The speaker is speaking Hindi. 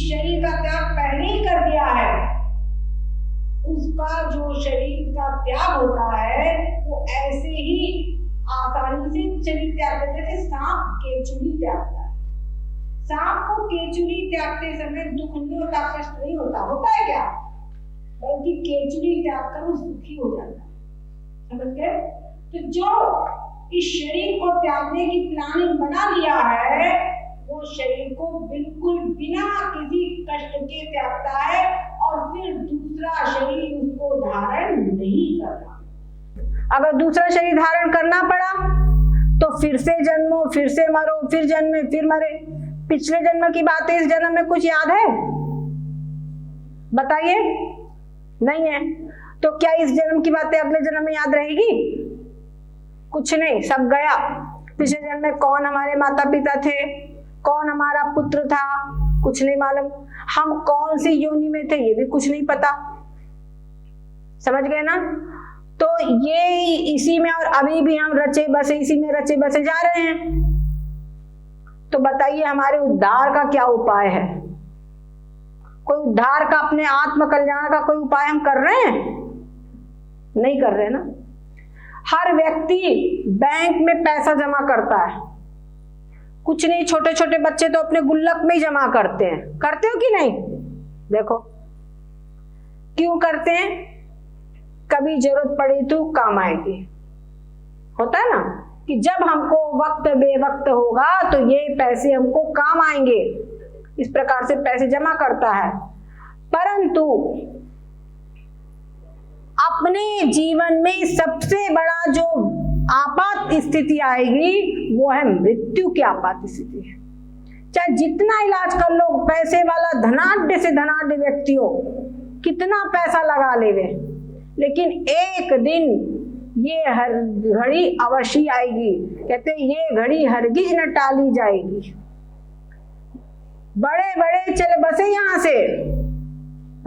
शरीर का त्याग पहले ही कर दिया है, उसका जो शरीर का त्याग होता है वो ऐसे ही आसानी से शरीर त्याग करते, जैसे सांप केचुली त्यागता है। सांप को केचुली त्यागते समय दुख नहीं होता, कष्ट नहीं होता, होता है क्या? बल्कि केचुली त्याग कर वो सुखी हो जाता है। समझ गए? तो जो इस शरीर को त्यागने की प्लानिंग बना लिया है वो शरीर को बिल्कुल बिना किसी कष्ट के त्यागता है और फिर दूसरा शरीर उसको धारण नहीं करता। अगर दूसरा शरीर धारण करना पड़ा तो फिर से जन्मो, फिर से मरो, फिर जन्मे, फिर मरे। पिछले जन्म की बातें इस जन्म में कुछ याद है? बताइए, नहीं है। तो क्या इस जन्म की बातें अगले जन्म में याद रहेगी? कुछ नहीं, सब गया। पिछले जन्म में कौन हमारे माता पिता थे, कौन हमारा पुत्र था, कुछ नहीं मालूम। हम कौन सी योनि में थे ये भी कुछ नहीं पता। समझ गए ना? तो ये इसी में, और अभी भी हम रचे बसे इसी में रचे बसे जा रहे हैं। तो बताइए हमारे उद्धार का क्या उपाय है? कोई उद्धार का, अपने आत्म कल्याण का कोई उपाय हम कर रहे हैं? नहीं कर रहे ना। हर व्यक्ति बैंक में पैसा जमा करता है, कुछ नहीं, छोटे छोटे बच्चे तो अपने गुल्लक में ही जमा करते हैं। करते हो कि नहीं? देखो क्यों करते हैं? कभी जरूरत पड़ी तो काम आएगी। होता है ना कि जब हमको वक्त बेवक्त होगा तो ये पैसे हमको काम आएंगे, इस प्रकार से पैसे जमा करता है। परंतु अपने जीवन में सबसे बड़ा जो आपात स्थिति आएगी वो है मृत्यु की आपात स्थिति। चाहे जितना इलाज कर लो, पैसे वाला धनाढ्य से धनाढ्य व्यक्ति हो, कितना पैसा लगा ले वे, लेकिन एक दिन ये हर घड़ी अवश्य आएगी। कहते हैं ये घड़ी हरगिज न टाली जाएगी। बड़े बड़े चले बसे यहाँ से,